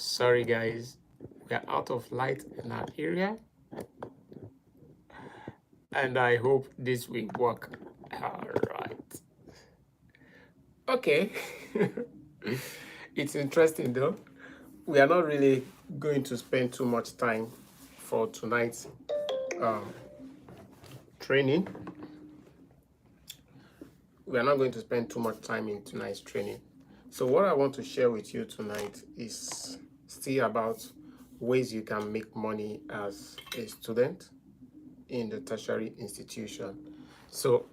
Sorry guys, we are out of light in our area, and I hope this will work. All right. Okay. It's interesting though. We are not really going to spend too much time for tonight's um, training. We are not going to spend too much time in tonight's training. So what I want to share with you tonight is still about ways you can make money as a student in the tertiary institution. So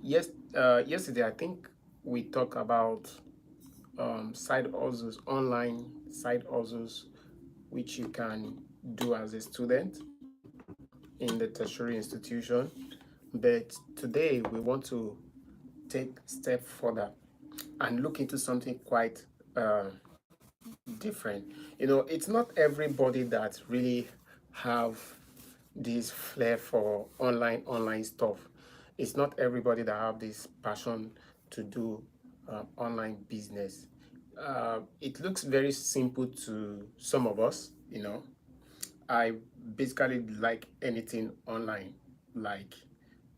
yesterday I think we talked about side hustles, online side hustles, which you can do as a student in the tertiary institution. But today we want to take a step further and look into something quite different. It's not everybody that really have this flair for online stuff. It's not everybody that have this passion to do online business. It looks very simple to some of us. I basically like anything online. Like,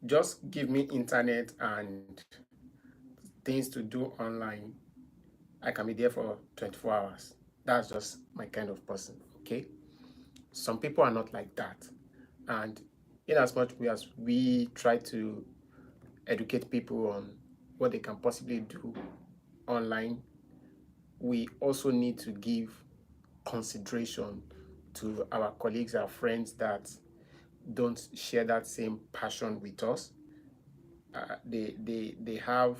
just give me internet and things to do online. I can be there for 24 hours. That's just my kind of person. Okay. Some people are not like that. And in as much as we try to educate people on what they can possibly do online, we also need to give consideration to our colleagues, our friends that don't share that same passion with us. They have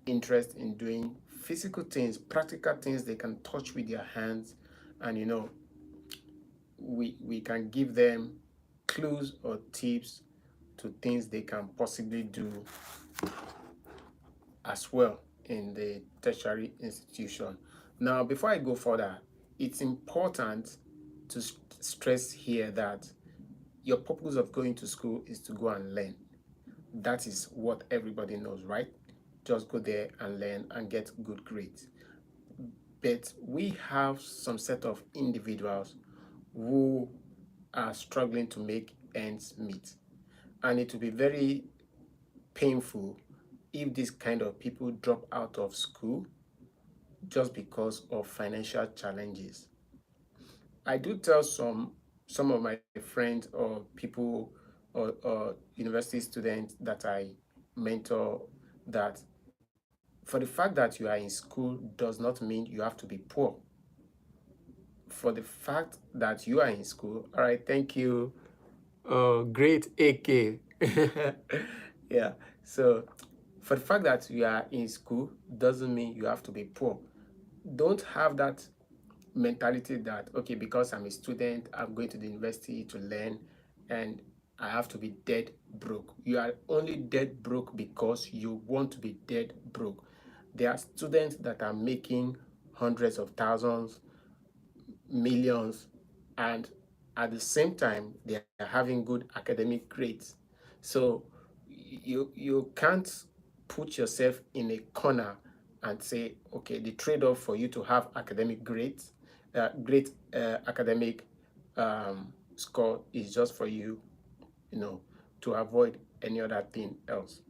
interest in doing physical things, practical things they can touch with their hands, and we can give them clues or tips to things they can possibly do as well in the tertiary institution. Now, before I go further, it's important to stress here that your purpose of going to school is to go and learn. That is what everybody knows, right? Just go there and learn and get good grades. But we have some set of individuals who are struggling to make ends meet. And it will be very painful if these kind of people drop out of school just because of financial challenges. I do tell some of my friends or people or university students that I mentor that for the fact that you are in school does not mean you have to be poor. For the fact that you are in school, all right, thank you. Oh, great AK. Yeah. So for the fact that you are in school doesn't mean you have to be poor. Don't have that mentality that, okay, because I'm a student, I'm going to the university to learn and I have to be dead broke. You are only dead broke because you want to be dead broke. There are students that are making hundreds of thousands, millions, and at the same time they are having good academic grades. So you can't put yourself in a corner and say, okay, the trade-off for you to have academic grades, great academic score is just for you, you know, to avoid any other thing else.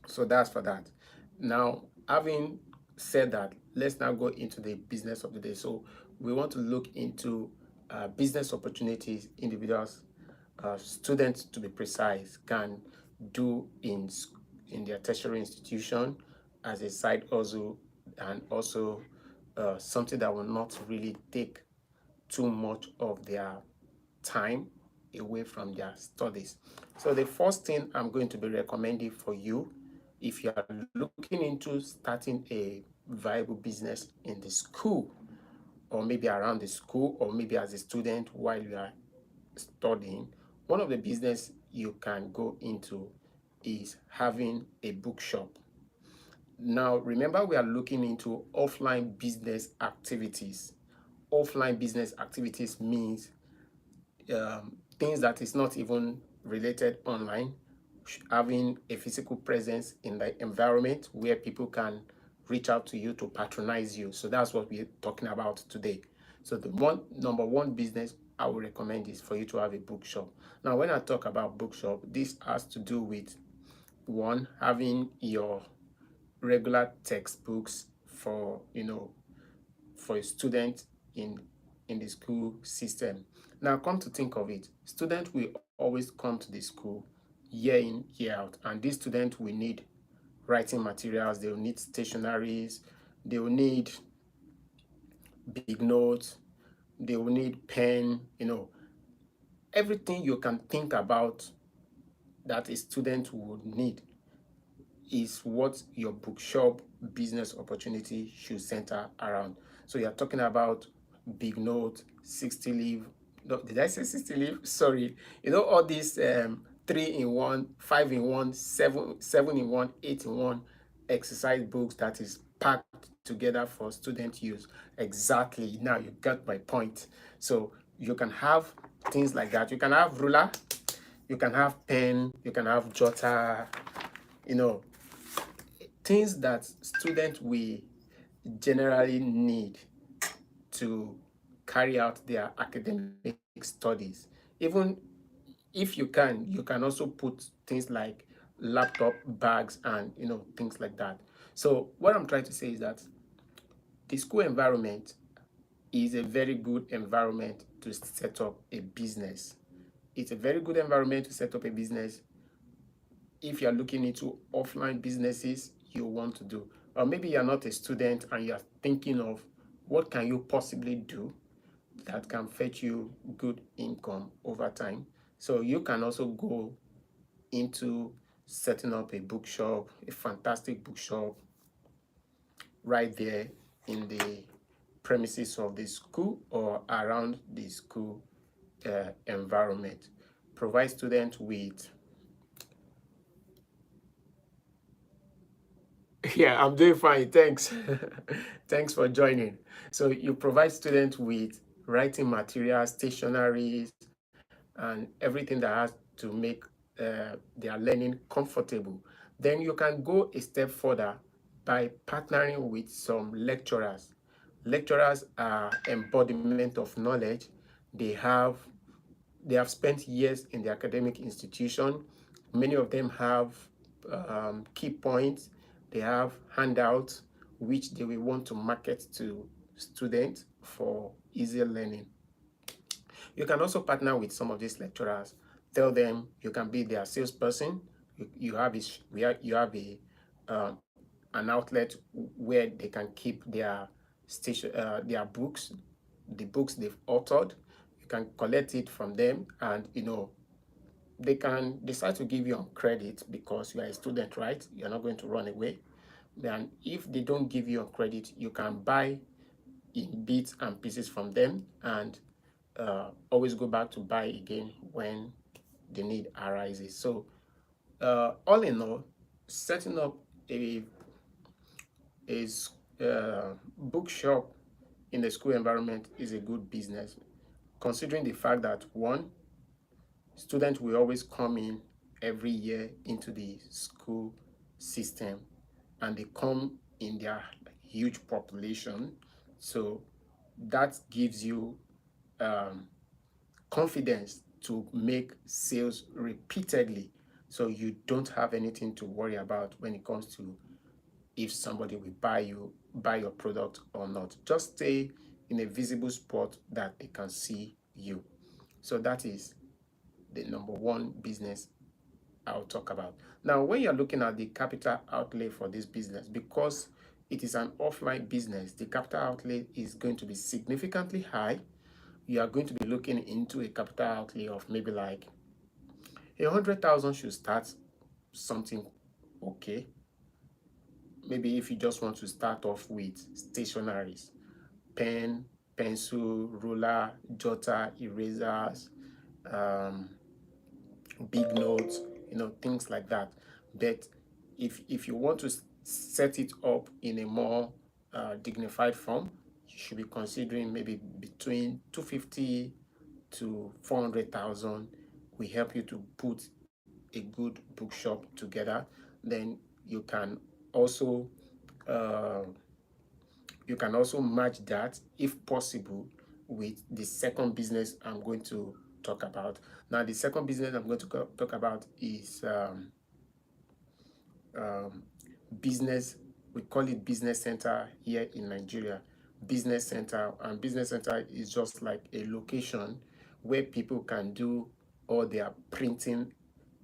So that's for that. Now, having said that, let's now go into the business of the day. So we want to look into business opportunities individuals, students to be precise, can do in their tertiary institution as a side hustle, and also something that will not really take too much of their time away from their studies. So the first thing I'm going to be recommending for you, if you are looking into starting a viable business in the school, or maybe around the school, or maybe as a student while you are studying, one of the business you can go into is having a bookshop. Now, remember, we are looking into offline business activities. Offline business activities means things that is not even related online, having a physical presence in the environment where people can reach out to you to patronize you. So that's what we're talking about today. So the number one business I would recommend is for you to have a bookshop. Now, when I talk about bookshop, this has to do with one, having your regular textbooks for for a student in the school system. Now, come to think of it, students will always come to the school year in, year out, and these students will need writing materials, they will need stationaries, they will need big notes, they will need pen, everything you can think about that a student would need is what your bookshop business opportunity should center around. So you're talking about big note, 60 leaf. No, did I say 60 leaf? Sorry. All these 3-in-1, 5-in-1, seven in one, 8-in-1 exercise books that is packed together for student use. Exactly. Now you got my point. So you can have things like that. You can have ruler, you can have pen, you can have jotter, you know, things that students will generally need to carry out their academic studies. Even if you can also put things like laptop bags and things like that. So what I'm trying to say is that the school environment is a very good environment to set up a business. It's a very good environment to set up a business if you're looking into offline businesses you want to do. Or maybe you're not a student and you're thinking of what can you possibly do that can fetch you good income over time. So you can also go into setting up a bookshop, a fantastic bookshop right there in the premises of the school or around the school environment. Provide students with Yeah, I'm doing fine. Thanks. Thanks for joining. So you provide students with writing materials, stationaries, and everything that has to make their learning comfortable. Then you can go a step further by partnering with some lecturers. Lecturers are embodiment of knowledge. They have they have spent years in the academic institution. Many of them have key points. They have handouts which they will want to market to students for easier learning. You can also partner with some of these lecturers. Tell them you can be their salesperson. You have an outlet where they can keep their books, the books they've authored. You can collect it from them, and they can decide to give you on credit because you are a student, right? You're not going to run away. Then if they don't give you on credit, you can buy in bits and pieces from them and always go back to buy again when the need arises. So all in all, setting up a bookshop in the school environment is a good business, considering the fact that one, students will always come in every year into the school system, and they come in their huge population. So that gives you um, confidence to make sales repeatedly. So you don't have anything to worry about when it comes to if somebody will buy your product or not. Just stay in a visible spot that they can see you. So that is the number one business I'll talk about. Now, when you're looking at the capital outlay for this business, because it is an offline business, the capital outlay is going to be significantly high. You are going to be looking into a capital outlay of maybe like 100,000 should start something okay. Maybe if you just want to start off with stationaries, pen, pencil, ruler, jotter, erasers, um, big notes, things like that. But if you want to set it up in a more dignified form, you should be considering maybe between 250 to 400,000. We help you to put a good bookshop together. Then you can also uh, match that if possible with the second business I'm going to talk about. Now, the second business I'm going to talk about is um, business. We call it business center here in Nigeria. Business center, and business center is just like a location where people can do all their printing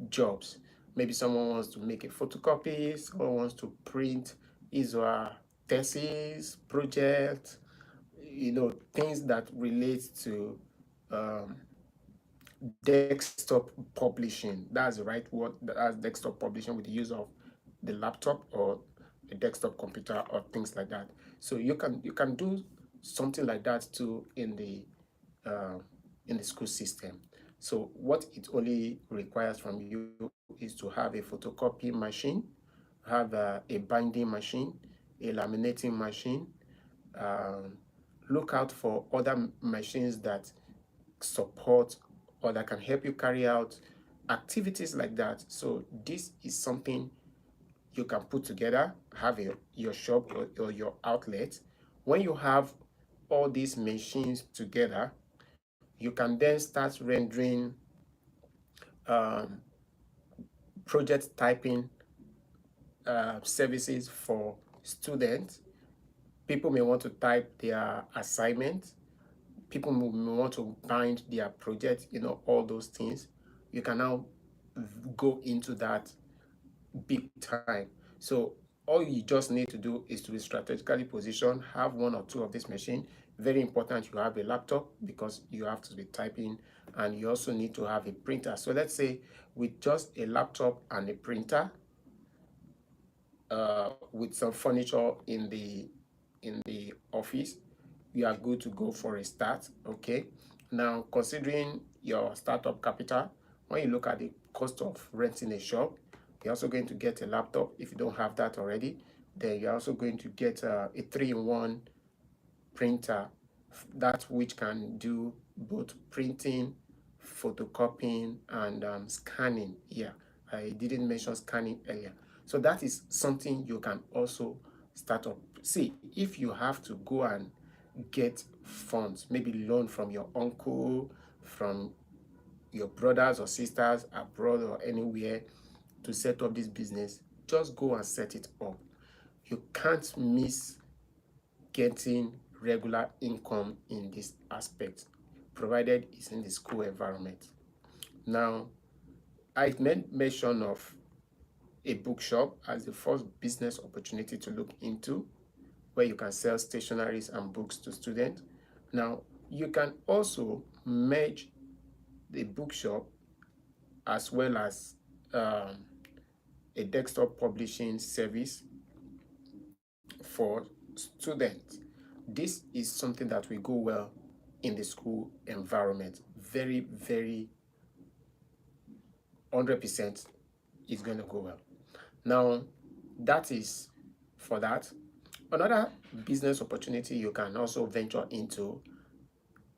jobs. Maybe someone wants to make a photocopy, someone wants to print his or her thesis, project, things that relate to um, desktop publishing. That's the right word. That's desktop publishing with the use of the laptop or a desktop computer or things like that. So you can do something like that too uh, in the school system. So what it only requires from you is to have a photocopy machine, have a binding machine, a laminating machine. Um, Look out for other machines that support or that can help you carry out activities like that. So this is something you can put together, have your shop or your outlet. When you have all these machines together, you can then start rendering um, project typing services for students. People may want to type their assignment. People may want to bind their project, all those things. You can now go into that big time. So all you just need to do is to be strategically positioned, have one or two of this machine. Very important, you have a laptop because you have to be typing, and you also need to have a printer. So let's say with just a laptop and a printer, with some furniture in the office, you are good to go for a start. Okay. Now, considering your startup capital, when you look at the cost of renting a shop, you're also going to get a laptop. If you don't have that already, then you're also going to get a three-in-one printer, that which can do both printing, photocopying, and scanning. Yeah, I didn't mention scanning earlier. So that is something you can also start up. See, if you have to go and get funds, maybe loan from your uncle, from your brothers or sisters abroad or anywhere to set up this business, just go and set it up. You can't miss getting regular income in this aspect, provided it's in the school environment. Now, I made mention of a bookshop as the first business opportunity to look into, where you can sell stationaries and books to students. Now, you can also merge the bookshop as well as um, a desktop publishing service for students. This is something that will go well in the school environment. Very, very 100% is going to go well. Now, that is for that. Another business opportunity you can also venture into,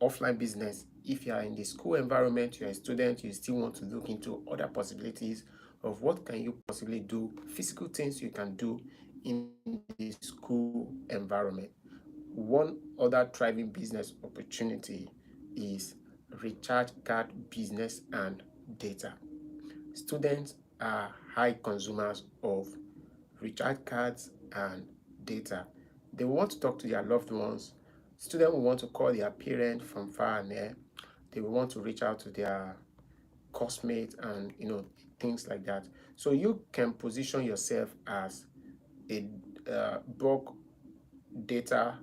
offline business. If you are in the school environment, you're a student, you still want to look into other possibilities of what can you possibly do, physical things you can do in the school environment. One other thriving business opportunity is recharge card business and data. Students are high consumers of recharge cards and data. They want to talk to their loved ones. Students will want to call their parents from far and near. They will want to reach out to their classmates and things like that. So you can position yourself as a bulk data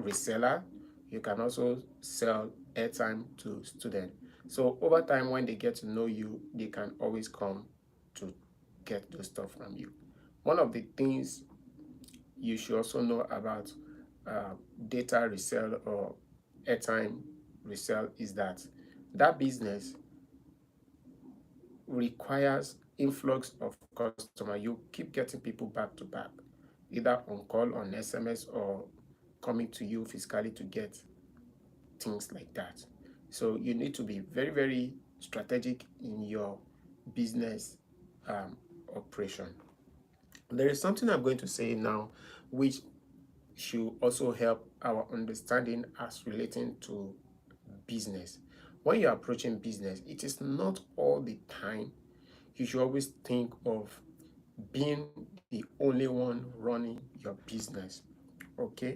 reseller. You can also sell airtime to students. So over time, when they get to know you, they can always come to get those stuff from you. One of the things you should also know about uh, data resell or airtime resell is that business requires influx of customer. You keep getting people back to back, either on call, on SMS, or coming to you physically to get things like that. So you need to be very, very strategic in your business operation. There is something I'm going to say now, which should also help our understanding as relating to business. When you're approaching business, it is not all the time you should always think of being the only one running your business. Okay,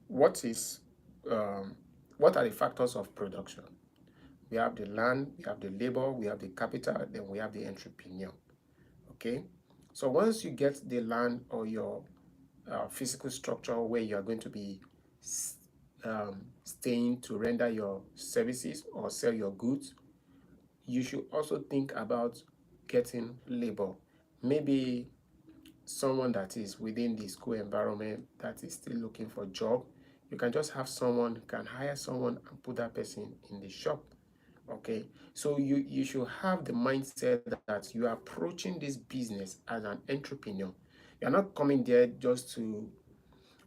what is what are the factors of production? We have the land, we have the labor, we have the capital, then we have the entrepreneur. Okay, so once you get the land or your physical structure where you are going to be staying to render your services or sell your goods, you should also think about getting labor. Maybe someone that is within the school environment that is still looking for a job. You can just have someone, you can hire someone and put that person in the shop. Okay, so you should have the mindset that you are approaching this business as an entrepreneur. You're not coming there just to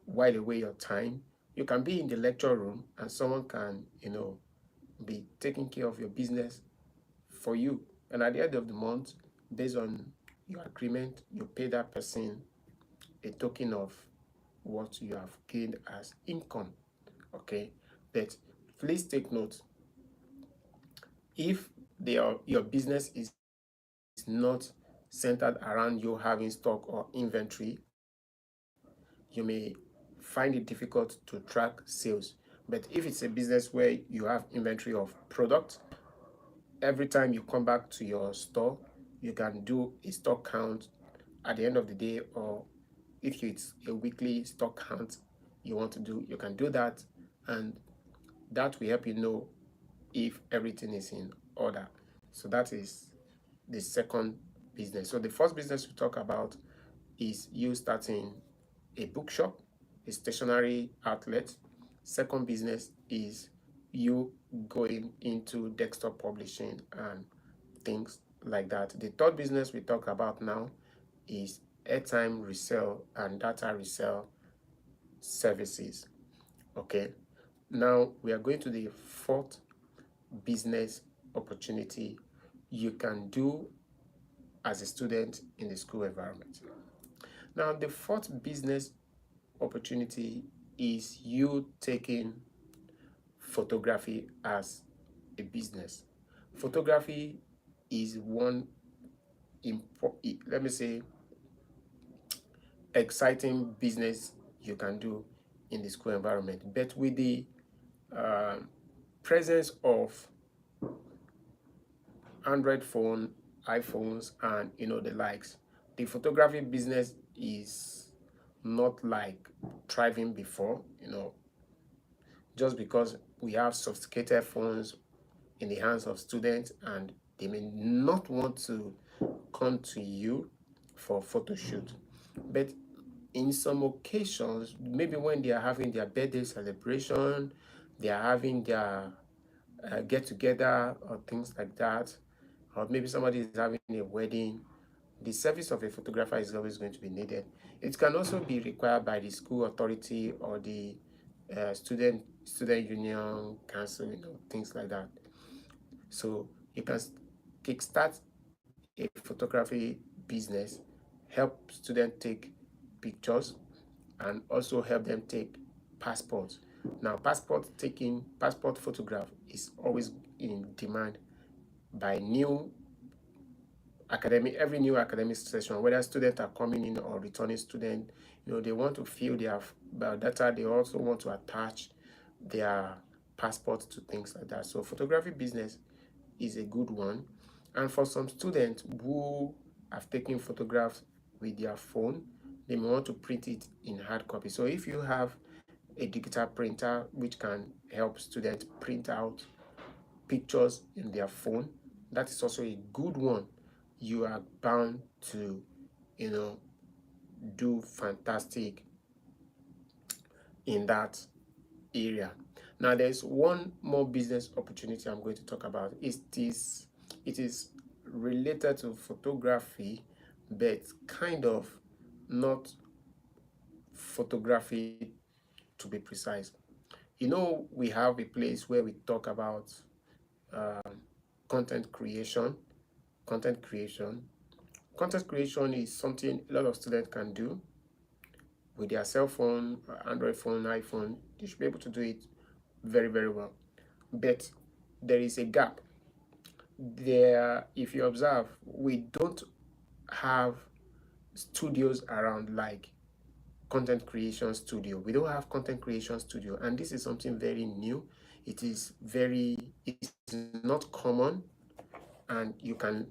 while away your time. You can be in the lecture room and someone can, be taking care of your business for you. And at the end of the month, based on your agreement, you pay that person a token of what you have gained as income. Okay, but please take note, if your business is not centered around you having stock or inventory, you may find it difficult to track sales. But if it's a business where you have inventory of product, every time you come back to your store, you can do a stock count at the end of the day, or if it's a weekly stock count you want to do, you can do that, and that will help you know if everything is in order. So that is the second business. So the first business we talk about is you starting a bookshop, a stationery outlet. Second business is you going into desktop publishing and things like that. The third business we talk about now is airtime resale and data resale services. Okay, now we are going to the fourth business opportunity you can do as a student in the school environment. Now, the fourth business opportunity is you taking photography as a business. Photography is one let me say exciting business you can do in the school environment, but with the presence of Android phone, iPhones, and the likes, the photography business is not like thriving before. Just because we have sophisticated phones in the hands of students and they may not want to come to you for photo shoot, but in some occasions, maybe when they are having their birthday celebration, they are having their get together or things like that, or maybe somebody is having a wedding, the service of a photographer is always going to be needed. It can also be required by the school authority or the student union council, things like that. So you can kickstart a photography business, help students take pictures, and also help them take passports. Now, passport photograph is always in demand by every new academic session, whether students are coming in or returning students. They want to fill their biodata. They also want to attach their passport to things like that. So photography business is a good one. And for some students who have taken photographs with their phone, they may want to print it in hard copy. So if you have a digital printer which can help students print out pictures in their phone, that is also a good one. You are bound to, do fantastic in that area. Now, there's one more business opportunity I'm going to talk about. It is related to photography, but kind of not photography to be precise. We have a place where we talk about content creation. Content creation. Content creation is something a lot of students can do with their cell phone, Android phone, iPhone. They should be able to do it very, very well. but there is a gap. There, if you observe, we don't have studios around like content creation studio. We don't have content creation studio, and this is something very new. It's not common, and you can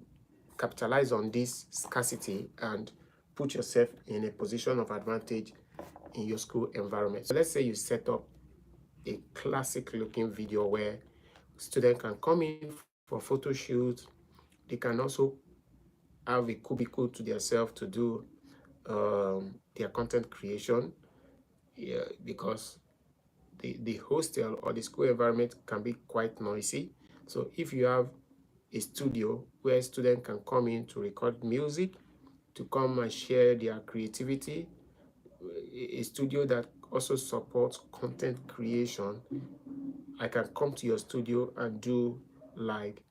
capitalize on this scarcity and put yourself in a position of advantage in your school environment. So let's say you set up a classic looking video where students can come in for photo shoot. They can also have a cubicle to themselves to do their content creation, yeah, because the hostel or the school environment can be quite noisy. So if you have a studio where students can come in to record music, to come and share their creativity, a studio that also supports content creation, I can come to your studio and do like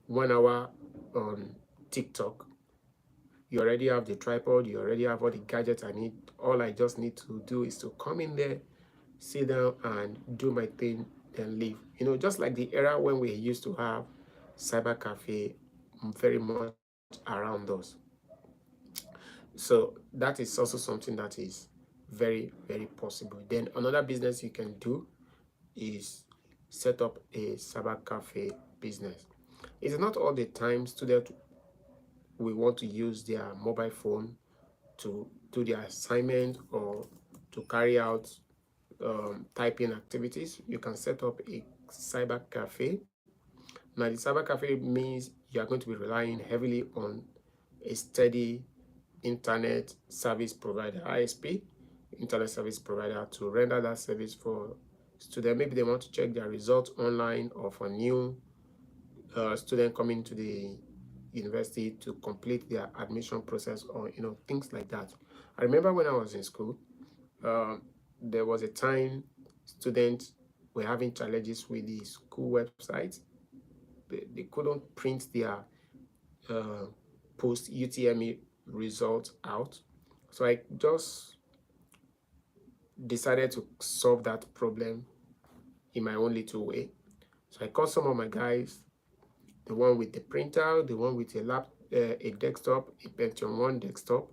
1 hour on TikTok. You already have the tripod, you already have all the gadgets I need. All I just need to do is to come in there, sit down and do my thing, then leave. You know, just like the era when we used to have cyber cafe very much around us. So that is also something that is very, very possible. Then another business you can do is set up a cyber cafe business. It's not all the time students will want to use their mobile phone to do their assignment or to carry out typing activities. You can set up a cyber cafe. Now, the cyber cafe means you are going to be relying heavily on a steady internet service provider, ISP, internet service provider, to render that service for students. Maybe they want to check their results online, or for new student coming to the university to complete their admission process, or things like that. I remember when I was in school, there was a time students were having challenges with the school website. They couldn't print their post UTME results out. So I just decided to solve that problem in my own little way. So I called some of my guys, the one with the printer, the one with a desktop, a Pentium 1 desktop,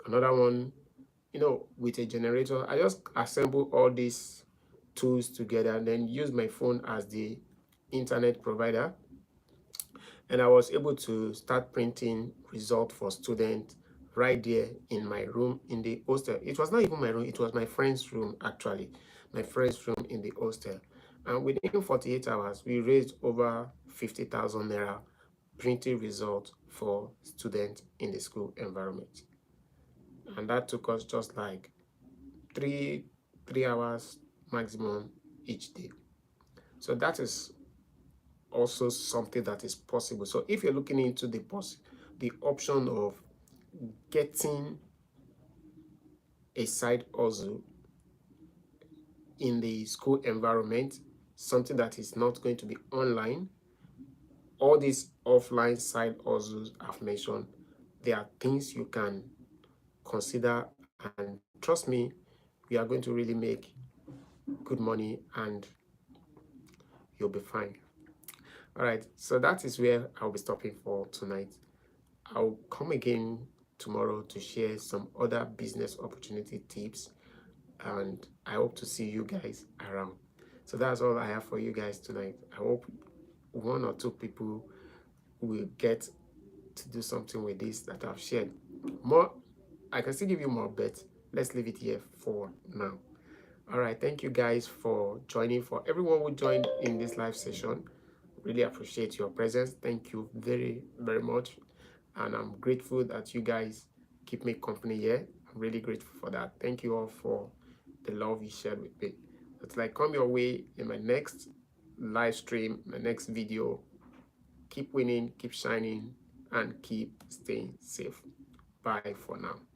another one, with a generator. I just assemble all these tools together and then use my phone as the internet provider. And I was able to start printing results for students right there in my room in the hostel. It was not even my room, it was my friend's room, actually. My friend's room in the hostel. And within 48 hours, we raised over 50,000 naira printing results for students in the school environment. And that took us just like three hours maximum each day. So that is also something that is possible. So if you're looking into the option of getting a side hustle in the school environment, something that is not going to be online, all these offline side hustles I've mentioned, there are things you can consider, and trust me, we are going to really make good money and you'll be fine. All right, so that is where I'll be stopping for tonight. I'll come again tomorrow to share some other business opportunity tips, and I hope to see you guys around. So that's all I have for you guys tonight. I hope 1 or 2 people will get to do something with this that I've shared. More, I can still give you more, but let's leave it here for now. All right, thank you guys for joining. For everyone who joined in this live session, really appreciate your presence. Thank you very, very much. And I'm grateful that you guys keep me company here. I'm really grateful for that. Thank you all for the love you shared with me. It's like come your way in my next live stream, my next video. Keep winning, keep shining, and keep staying safe. Bye for now.